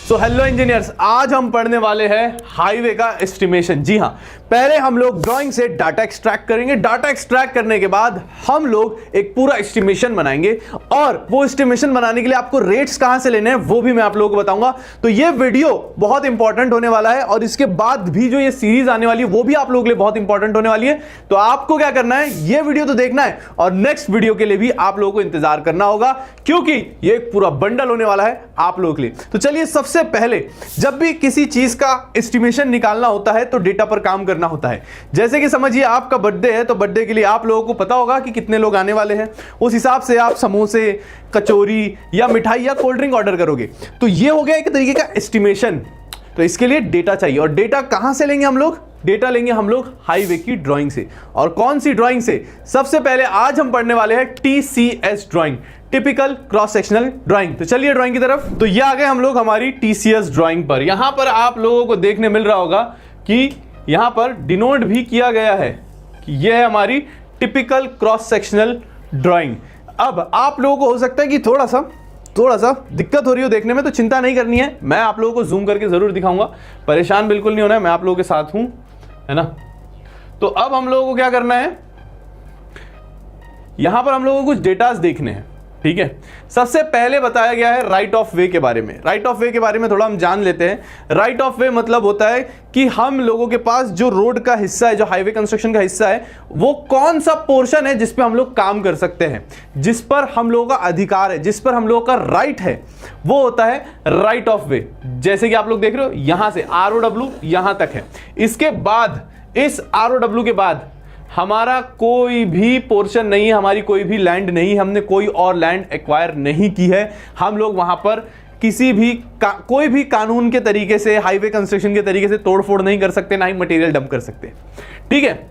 So hello engineers, आज हम पढ़ने वाले हैं हाईवे का एस्टिमेशन। जी हाँ, पहले हम लोग ड्राइंग से डाटा एक्सट्रैक्ट करेंगे। डाटा एक्सट्रैक्ट करने के बाद हम लोग एक पूरा एस्टिमेशन बनाएंगे और वो एस्टिमेशन बनाने के लिए आपको रेट्स कहां से लेने हैं वो भी मैं आप लोगों को बताऊंगा। तो ये वीडियो बहुत इंपॉर्टेंट होने वाला है और इसके बाद भी जो ये सीरीज आने वाली है वो भी आप लोगों के लिए बहुत इंपॉर्टेंट होने वाली है। तो आपको क्या करना है, ये वीडियो तो देखना है और नेक्स्ट वीडियो के लिए भी आप लोगों को इंतजार करना होगा, क्योंकि ये एक पूरा बंडल होने वाला है आप लोगों के लिए। तो चलिए, सबसे पहले जब भी किसी चीज का एस्टिमेशन निकालना होता है तो डेटा पर काम करना होता है। जैसे कि समझिए आपका बर्थडे है, तो बर्थडे के लिए आप लोगों को पता होगा कि कितने लोग आने वाले हैं। उस हिसाब से आप समोसे, कचौरी या मिठाई या कोल्ड ड्रिंक ऑर्डर करोगे। तो ये हो गया एक तरीके का एस्टिमेशन। तो इसके लिए डेटा चाहिए और डेटा कहां से लेंगे हम लोग? डेटा लेंगे हम लोग हाईवे की ड्राइंग से। और कौन सी ड्राइंग से? सबसे पहले आज हम पढ़ने वाले हैं TCS drawing, typical cross sectional drawing. तो चलिए ड्राइंग की तरफ। तो ये आ गए हम लोग हमारी टीसीएस ड्राइंग पर। यहां पर आप लोगों को देखने मिल रहा होगा कि यहां पर डिनोट भी किया गया है कि यह है हमारी टिपिकल क्रॉस सेक्शनल ड्राइंग। अब आप लोगों को हो सकता है कि थोड़ा सा दिक्कत हो रही हो देखने में, तो चिंता नहीं करनी है, मैं आप लोगों को जूम करके जरूर दिखाऊंगा। परेशान बिल्कुल नहीं होना है, मैं आप लोगों के साथ हूं, है ना। तो अब हम लोगों को क्या करना है, यहां पर हम लोगों को कुछ डेटास देखने हैं, ठीक है। सबसे पहले बताया गया है राइट ऑफ वे के बारे में। राइट ऑफ वे के बारे में थोड़ा हम जान लेते हैं। राइट ऑफ वे मतलब होता है कि हम लोगों के पास जो रोड का हिस्सा है, जो हाईवे कंस्ट्रक्शन का हिस्सा है, वो कौन सा पोर्शन है जिस पे हम लोग काम कर सकते हैं, जिस पर हम लोगों का अधिकार है, जिस पर हम लोगों का राइट है, वो होता है राइट ऑफ वे। जैसे कि आप लोग देख रहे हो, यहां से ROW यहां तक है। इसके बाद, इस ROW के बाद हमारा कोई भी पोर्शन नहीं है, हमारी कोई भी लैंड नहीं, हमने कोई और लैंड एक्वायर नहीं की है। हम लोग वहां पर किसी भी कोई भी कानून के तरीके से, हाईवे कंस्ट्रक्शन के तरीके से तोड़फोड़ नहीं कर सकते, ना ही मटेरियल डंप कर सकते, ठीक है।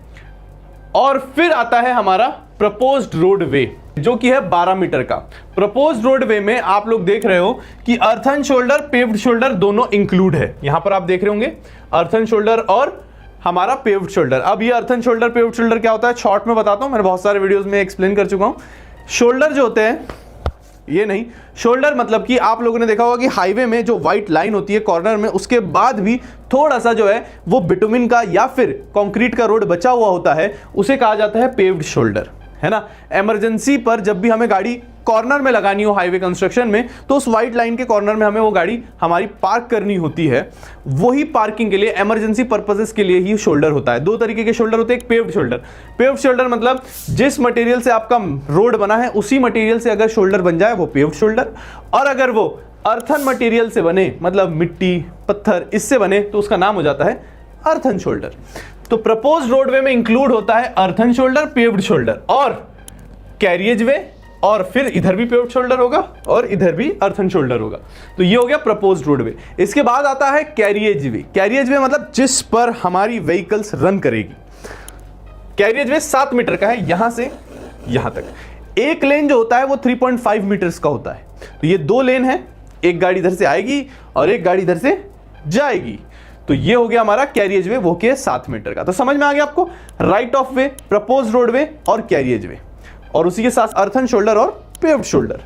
और फिर आता है हमारा प्रपोज्ड रोड वे, जो कि है 12 मीटर का। प्रपोज्ड रोड वे में आप लोग देख रहे हो कि अर्थन शोल्डर, पेव्ड शोल्डर दोनों इंक्लूड है। यहां पर आप देख रहे होंगे अर्थन शोल्डर और हमारा पेव्ड शोल्डर। अब ये अर्थन शोल्डर, पेव्ड शोल्डर क्या होता है, शॉर्ट में बताता हूं, मैंने बहुत सारे वीडियोस में एक्सप्लेन कर चुका हूं। शोल्डर जो होते हैं, ये नहीं, शोल्डर मतलब कि आप लोगों ने देखा होगा कि हाईवे में जो व्हाइट लाइन होती है कॉर्नर में, उसके बाद भी थोड़ा सा जो है वो बिटुमिन का या फिर कंक्रीट का रोड बचा हुआ होता है, उसे कहा जाता है पेव्ड शोल्डर, है ना। इमरजेंसी पर जब भी हमें गाड़ी कॉर्नर में लगानी हो हाईवे कंस्ट्रक्शन में, तो उस व्हाइट लाइन के कॉर्नर में हमें वो गाड़ी हमारी पार्क करनी होती है। वही पार्किंग के लिए, इमरजेंसी पर्पसेस के लिए ही शोल्डर होता है। दो तरीके के शोल्डर होते हैं, एक पेव्ड शोल्डर। पेव्ड शोल्डर मतलब जिस मटेरियल से आपका रोड बना है उसी मटेरियल से अगर शोल्डर बन जाए वो पेव्ड शोल्डर, और अगर वो अर्थन मटेरियल से बने, मतलब मिट्टी, पत्थर, इससे बने, तो उसका नाम हो जाता है अर्थन शोल्डर। तो प्रपोज्ड रोडवे में इंक्लूड होता है अर्थन शोल्डर, पेव्ड शोल्डर और कैरियज वे, और फिर इधर भी पेव्ड शोल्डर होगा और इधर भी अर्थन शोल्डर होगा। तो ये हो गया प्रपोज्ड रोडवे। इसके बाद आता है कैरियज वे। कैरियज वे मतलब जिस पर हमारी व्हीकल्स रन करेगी। कैरियज वे 7 मीटर का है, यहां से यहां तक। एक लेन जो होता है वो 3.5 मीटर्स का होता है। तो ये 2 लेन है, एक गाड़ी इधर से आएगी और एक गाड़ी इधर से जाएगी। तो ये हो गया हमारा कैरियज वे, वो के 7 मीटर का। तो समझ में आ गया आपको, right of way, proposed roadway और कैरियज वे, और उसी के साथ अर्थन शोल्डर और पेव्ड शोल्डर।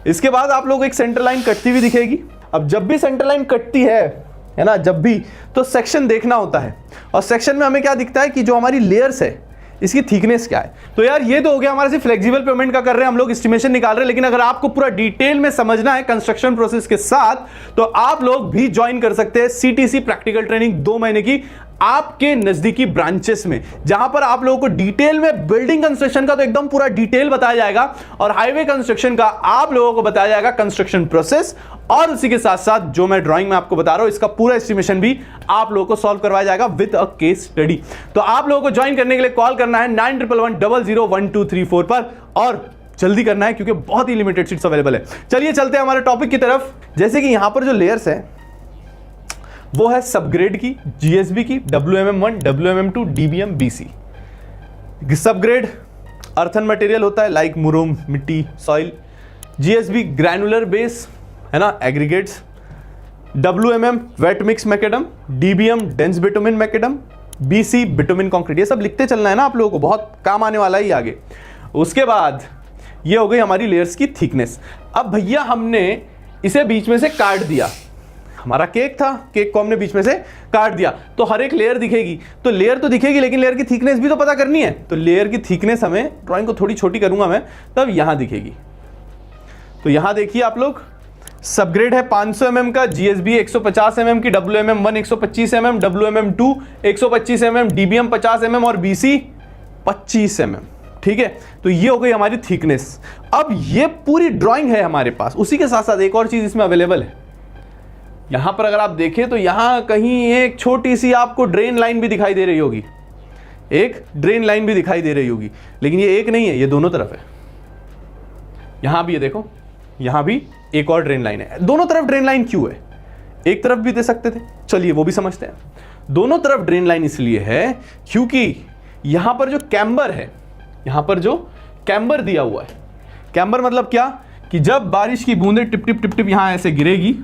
इसके बाद आप लोगों को एक सेंटर लाइन कटती हुई दिखेगी। अब जब भी सेंटर लाइन कटती है ना, जब भी, तो सेक्शन देखना होता है। और सेक्शन में हमें क्या दिखता है कि जो हमारी लेयर्स है, इसकी थिकनेस क्या है। तो यार ये तो हो गया हमारे, सिर्फ फ्लेक्सिबल पेमेंट का कर रहे हैं हम लोग, एस्टिमेशन निकाल रहे हैं। लेकिन अगर आपको पूरा डिटेल में समझना है कंस्ट्रक्शन प्रोसेस के साथ, तो आप लोग भी ज्वाइन कर सकते हैं CTC प्रैक्टिकल ट्रेनिंग 2 महीने की आपके नजदीकी ब्रांचेस में, जहां पर आप लोगों को डिटेल में बिल्डिंग कंस्ट्रक्शन का तो एकदम पूरा डिटेल बताया जाएगा और हाईवे कंस्ट्रक्शन का आप लोगों को बताया जाएगा कंस्ट्रक्शन प्रोसेस, और उसी के साथ साथ जो मैं ड्राइंग में आपको बता रहा हूं इसका पूरा एस्टिमेशन भी आप लोगों को सॉल्व करवाया जाएगा विद अ केस स्टडी। तो आप लोगों को ज्वाइन करने के लिए कॉल करना है 9111001234 पर, और जल्दी करना है क्योंकि बहुत ही लिमिटेड सीट्स अवेलेबल है। चलिए चलते हैं हमारे टॉपिक की तरफ। जैसे कि यहां पर जो लेयर्स है वो है सबग्रेड की, GSB की, WMM1, WMM2, DBM, BC। Subgrade earthen material होता है, लाइक मुरुम, मिट्टी, सॉइल। GSB ग्रैनुलर बेस, है ना, aggregates. WMM wait mix macadam, DBM dense bitumen macadam, BC bitumen concrete. ये सब लिखते चलना है ना आप लोगों को, बहुत काम आने वाला है ये आगे। उसके बाद ये हो गई हमारी लेयर्स की थिकनेस। अब भैया हमने इसे बीच में से काट दिया, हमारा केक था, केक को हमने बीच में से काट दिया तो हर एक लेयर दिखेगी, तो लेयर तो दिखेगी लेकिन लेयर की थिकनेस भी तो पता करनी है, तो लेयर की थिकनेस हमें, ड्राइंग को थोड़ी छोटी करूंगा मैं, तब यहां दिखेगी। तो यहां देखिए आप लोग, सबग्रेड है 500 mm का, GSB 150 mm की, WMM1 125 mm, WMM2 125 mm, DBM 50 mm और BC 25 mm। ठीक है, तो ये हो गई हमारी थिकनेस। अब ये पूरी ड्राइंग है हमारे पास। उसी के साथ साथ एक और चीज इसमें अवेलेबल है, यहां पर अगर आप देखें तो यहां कहीं एक छोटी सी आपको ड्रेन लाइन भी दिखाई दे रही होगी, एक ड्रेन लाइन भी दिखाई दे रही होगी, लेकिन ये एक नहीं है, ये दोनों तरफ है। यहां भी ये देखो, यहां भी एक और ड्रेन लाइन है। दोनों तरफ ड्रेन लाइन क्यों है? एक तरफ भी दे सकते थे, चलिए वो भी समझते हैं। दोनों तरफ ड्रेन लाइन इसलिए है क्योंकि यहां पर जो कैम्बर है, यहां पर जो कैम्बर दिया हुआ है, कैम्बर मतलब क्या कि जब बारिश की बूंदें टिप टिप टिप टिप यहां ऐसे गिरेगी,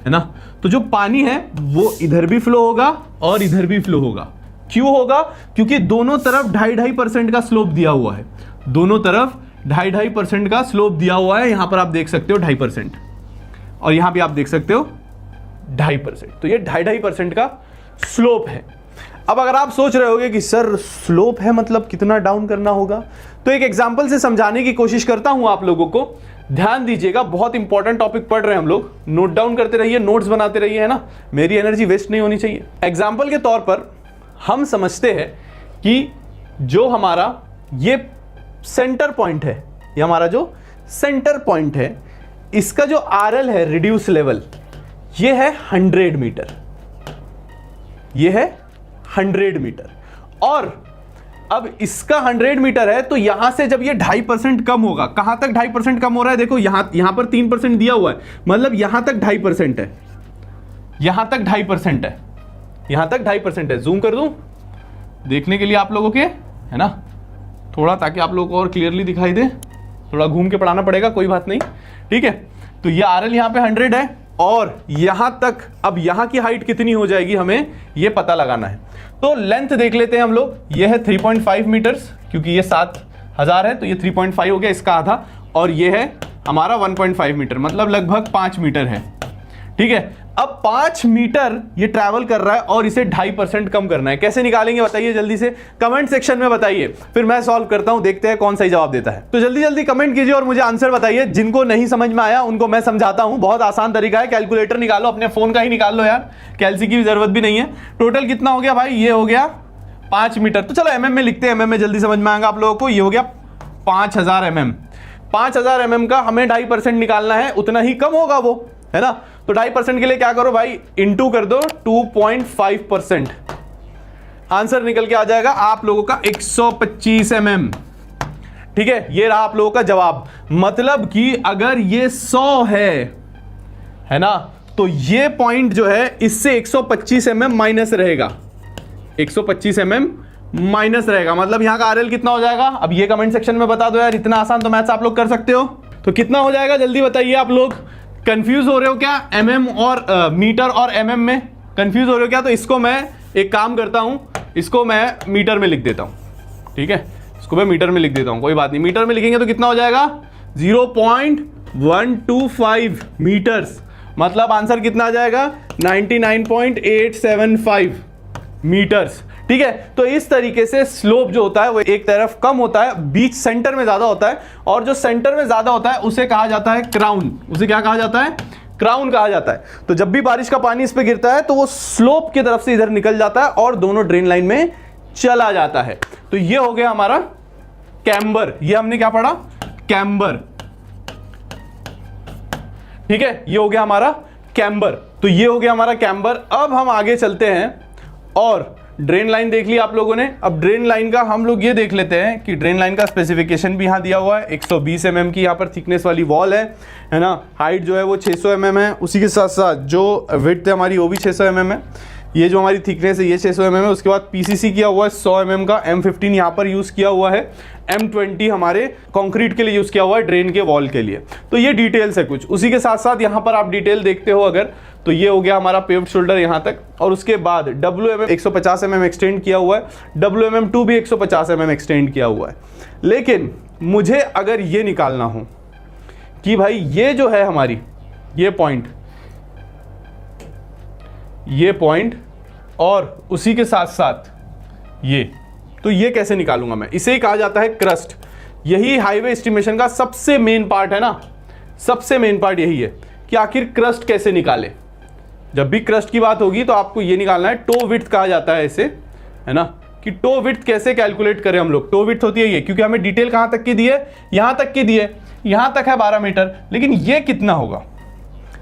है ना, तो जो पानी है वो इधर भी फ्लो होगा और इधर भी फ्लो होगा। क्यों होगा? क्योंकि दोनों तरफ 2.5% का स्लोप दिया हुआ है, दोनों तरफ 2.5% का स्लोप दिया हुआ है। यहां पर आप देख सकते हो 2.5% और यहां भी आप देख सकते हो 2.5%, तो ये 2.5% का स्लोप है। अब अगर आप सोच रहे होगे कि सर स्लोप है मतलब कितना डाउन करना होगा, तो एक एग्जांपल से समझाने की कोशिश करता हूं आप लोगों को। ध्यान दीजिएगा, बहुत इंपॉर्टेंट टॉपिक पढ़ रहे हैं हम लोग, नोट डाउन करते रहिए, नोट्स बनाते रहिए, है ना, मेरी एनर्जी वेस्ट नहीं होनी चाहिए। एग्जांपल के तौर पर हम समझते हैं कि जो हमारा ये सेंटर पॉइंट है, ये हमारा जो सेंटर पॉइंट है, इसका जो RL है, रिड्यूस लेवल, ये है 100 मीटर, ये है 100 मीटर। और अब इसका 100 मीटर है, तो यहां से जब ये 2.5% कम होगा, कहां तक 2.5% कम हो रहा है? देखो यहां पर 3% दिया हुआ है, मतलब यहां तक 2.5% है, यहां तक 2.5% है, यहां तक 2.5% है। जूम कर दूं देखने के लिए आप लोगों के, है ना, थोड़ा, ताकि आप लोगों को और क्लियरली दिखाई दे। थोड़ा घूम के पढ़ाना पड़ेगा, कोई बात नहीं, ठीक है। तो ये RL यहां पे 100 है और यहां तक, अब यहां की हाइट कितनी हो जाएगी हमें ये पता लगाना है। तो लेंथ देख लेते हैं हम लोग, ये है 3.5 मीटर्स, क्योंकि ये 7000 है तो ये 3.5 हो गया, इसका आधा, और ये है हमारा 1.5 मीटर, मतलब लगभग 5 मीटर है, ठीक है। अब 5 मीटर ये ट्रैवल कर रहा है और इसे 2.5% कम करना है। कैसे निकालेंगे बताइए जल्दी से, कमेंट सेक्शन में बताइए, फिर मैं सॉल्व करता हूं, देखते हैं कौन सही जवाब देता है। तो जल्दी जल्दी कमेंट कीजिए और मुझे आंसर बताइए। जिनको नहीं समझ में आया उनको मैं समझाता हूं, बहुत आसान तरीका है। कैलकुलेटर निकालो, अपने फोन का ही निकाल लो यार, कैलसी की भी जरूरत भी नहीं है। टोटल कितना हो गया भाई? ये हो गया 5 मीटर। तो चलो MM में लिखते हैं, MM में जल्दी समझ में आएगा आप लोगों को। ये हो गया 5000 mm। 5000 mm का हमें 2.5% निकालना है, उतना ही कम होगा वो, है ना। तो 2.5% के लिए क्या करो भाई, इंटू कर दो 2.5%, आंसर निकल के आ जाएगा आप लोगों का 125 mm। ठीक है, ये रहा आप लोगों का जवाब। मतलब कि अगर ये 100 है ना, तो ये पॉइंट जो है इससे 125 mm माइनस रहेगा, 125 mm माइनस रहेगा। मतलब यहां का RL कितना हो जाएगा? अब ये कमेंट सेक्शन में बता दो यार, इतना आसान तो मैथ्स आप लोग कर सकते हो। तो कितना हो जाएगा जल्दी बताइए। आप लोग कंफ्यूज हो रहे हो क्या MM और मीटर और MM में कंफ्यूज हो रहे हो क्या? तो इसको मैं एक काम करता हूं, इसको मैं मीटर में लिख देता हूं, ठीक है, इसको मैं मीटर में लिख देता हूं, कोई बात नहीं। मीटर में लिखेंगे तो कितना हो जाएगा? 0.125 मीटर्स, मतलब आंसर कितना आ जाएगा? 99.875 मीटर्स, ठीक है। तो इस तरीके से स्लोप जो होता है वो एक तरफ कम होता है, बीच सेंटर में ज्यादा होता है, और जो सेंटर में ज्यादा होता है उसे कहा जाता है क्राउन। उसे क्या कहा जाता है? क्राउन कहा जाता है। तो जब भी बारिश का पानी इस पे गिरता है तो वो स्लोप की तरफ से इधर निकल जाता है और दोनों ड्रेन लाइन में चला जाता है। तो ये हो गया हमारा कैम्बर। ये हमने क्या पढ़ा? कैम्बर, ठीक है, ये हो गया हमारा कैम्बर। तो ये हो गया हमारा कैम्बर। अब हम आगे चलते हैं और ड्रेन लाइन देख ली आप लोगों ने। अब ड्रेन लाइन का हम लोग ये देख लेते हैं कि ड्रेन लाइन का स्पेसिफिकेशन भी यहां दिया हुआ है। 120 mm की यहां पर थिकनेस वाली वॉल है ना। हाइट जो है वो 600 mm है। उसी के साथ साथ जो विड्थ है हमारी वो भी 600 mm है। ये जो हमारी थिकनेस है ये 600 mm है। उसके बाद PCC किया हुआ है 100 mm का, M15 यहाँ पर यूज़ किया हुआ है, M20 हमारे कंक्रीट के लिए यूज़ किया हुआ है, ड्रेन के वॉल के लिए। तो ये डिटेल्स है कुछ। उसी के साथ साथ यहाँ पर आप डिटेल देखते हो अगर, तो ये हो गया हमारा पेव्ड शोल्डर यहाँ तक, और उसके बाद WMM 150 mm एक्सटेंड किया हुआ है, WMM2 भी 150 mm एक्सटेंड किया हुआ है। लेकिन मुझे अगर ये निकालना हो कि भाई ये जो है हमारी ये पॉइंट, ये पॉइंट और उसी के साथ साथ ये, तो ये कैसे निकालूंगा मैं? इसे ही कहा जाता है क्रस्ट। यही हाईवे एस्टिमेशन का सबसे मेन पार्ट है ना, सबसे मेन पार्ट यही है कि आखिर क्रस्ट कैसे निकाले। जब भी क्रस्ट की बात होगी तो आपको ये निकालना है, टो विड्थ कहा जाता है इसे, है ना, कि टो विड्थ कैसे कैलकुलेट करें हम लोग। टो विड्थ होती है ये, क्योंकि हमें डिटेल कहां तक की दी है, यहां तक की दी है, यहां तक है 12 मीटर, लेकिन ये कितना होगा,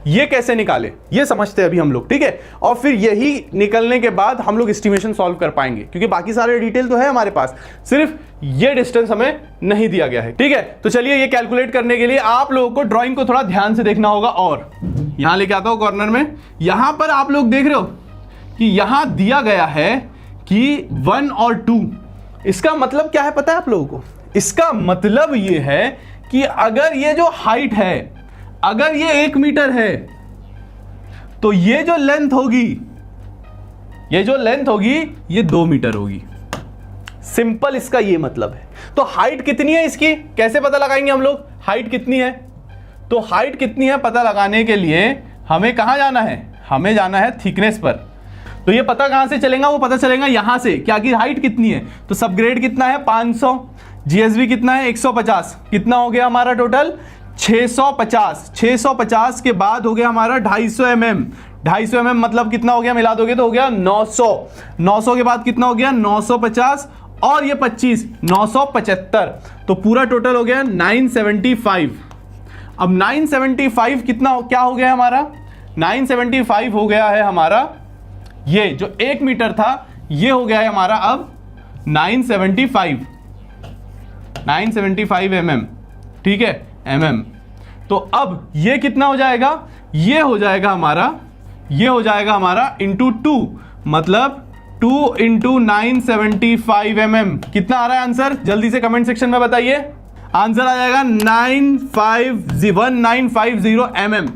ये कैसे निकाले, ये समझते हैं अभी हम लोग, ठीक है। और फिर यही निकलने के बाद हम लोग एस्टिमेशन सॉल्व कर पाएंगे, क्योंकि बाकी सारे डिटेल तो है हमारे पास, सिर्फ ये डिस्टेंस हमें नहीं दिया गया है, ठीक है। तो चलिए ये कैलकुलेट करने के लिए आप लोगों को ड्राइंग को थोड़ा ध्यान से देखना होगा। और यहां लेके आता हूं कॉर्नर में, यहां पर आप लोग देख रहे हो कि यहां दिया गया है कि 1 और 2। इसका मतलब क्या है पता है आप लोगों को? इसका मतलब ये है कि अगर ये जो हाइट है, अगर ये 1 मीटर है, तो ये जो लेंथ होगी, ये जो लेंथ होगी ये 2 मीटर होगी। सिंपल इसका ये मतलब है। तो हाइट कितनी है इसकी, कैसे पता लगाएंगे हम लोग? हाइट कितनी है, तो हाइट कितनी है पता लगाने के लिए हमें कहां जाना है? हमें जाना है थिकनेस पर। तो ये पता कहां से चलेगा? वो पता चलेगा यहां से, क्या कि हाइट कितनी है। तो सब ग्रेड कितना है? 500, जीएसबी कितना है? 150। कितना हो गया हमारा टोटल? 650। 650 के बाद हो गया हमारा 250 mm। 250 mm मतलब कितना हो गया? मिला दोगे तो हो गया 900। 900 के बाद कितना हो गया? 950 और ये 25, 975। तो पूरा टोटल हो गया 975। अब 975 कितना क्या हो गया हमारा? 975 हो गया है हमारा, ये जो 1 मीटर था ये हो गया है हमारा अब 975 mm, ठीक है, mm। तो अब ये कितना हो जाएगा? ये हो जाएगा हमारा, ये हो जाएगा हमारा इंटू 2, मतलब 2 इंटू 975 mm। कितना आ रहा है आंसर? जल्दी से कमेंट सेक्शन में बताइए। आंसर आ जाएगा 1950 mm,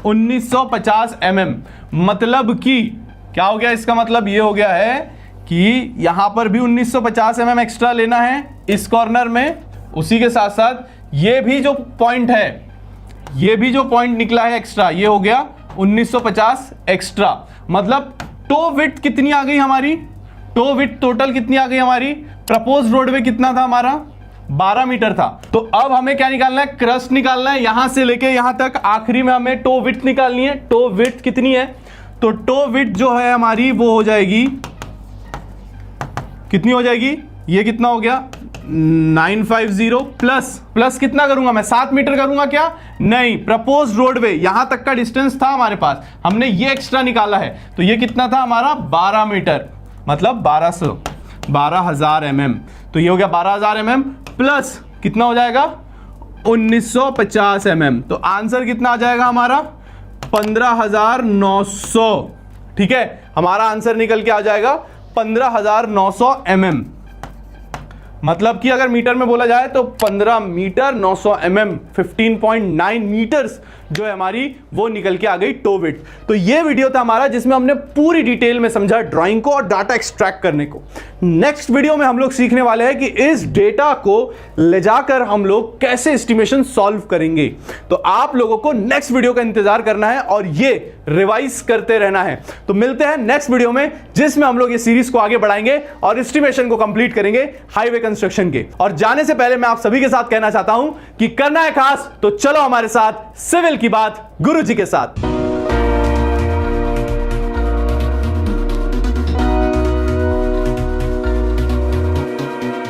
1950 mm। मतलब कि क्या हो गया इसका मतलब? ये हो गया है कि यहां पर भी 1950 mm एक्स्ट्रा लेना है इस कॉर्नर में, उसी के साथ साथ ये भी जो पॉइंट है, ये भी जो पॉइंट निकला है एक्स्ट्रा, ये हो गया 1950 एक्स्ट्रा। मतलब टो विड्थ कितनी आ गई हमारी? टो विड्थ टोटल कितनी आ गई हमारी? प्रपोज रोडवे कितना था हमारा? 12 मीटर था। तो अब हमें क्या निकालना है? क्रस्ट निकालना है, यहां से लेके यहां तक आखिरी में हमें टो विड्थ निकालनी है। टो विड्थ कितनी है? तो टो विड्थ जो है हमारी वो हो जाएगी, कितनी हो जाएगी? ये कितना हो गया? 950 प्लस कितना करूंगा मैं? 7 मीटर करूंगा क्या? नहीं, प्रपोज रोडवे यहां तक का डिस्टेंस था हमारे पास, हमने ये एक्स्ट्रा निकाला है। तो ये कितना था हमारा? 12 मीटर, मतलब 12,000 mm। तो ये हो गया 12,000 mm प्लस कितना हो जाएगा? 1950 mm। तो आंसर कितना आ जाएगा हमारा? 15,900। ठीक है, हमारा आंसर निकल के आ जाएगा 15,900 mm। मतलब कि अगर मीटर में बोला जाए तो 15 मीटर 900 mm, 15.9 मीटर्स जो है हमारी वो निकल के आ गई टो विड्थ। तो ये वीडियो था हमारा जिसमें हमने पूरी डिटेल में समझा ड्राइंग को और डाटा एक्सट्रैक्ट करने को। नेक्स्ट वीडियो में हम लोग सीखने वाले हैं कि इस डेटा को ले जाकर हम लोग कैसे एस्टिमेशन सॉल्व करेंगे। तो आप लोगों को नेक्स्ट वीडियो का इंतजार करना है और ये रिवाइज करते रहना है। तो मिलते हैं नेक्स्ट वीडियो में जिसमें हम लोग ये सीरीज को आगे बढ़ाएंगे और एस्टिमेशन को कंप्लीट करेंगे हाईवे कंस्ट्रक्शन के। और जाने से पहले मैं आप सभी के साथ कहना चाहता हूं कि करना है खास तो चलो हमारे साथ सिविल की बात गुरुजी के साथ।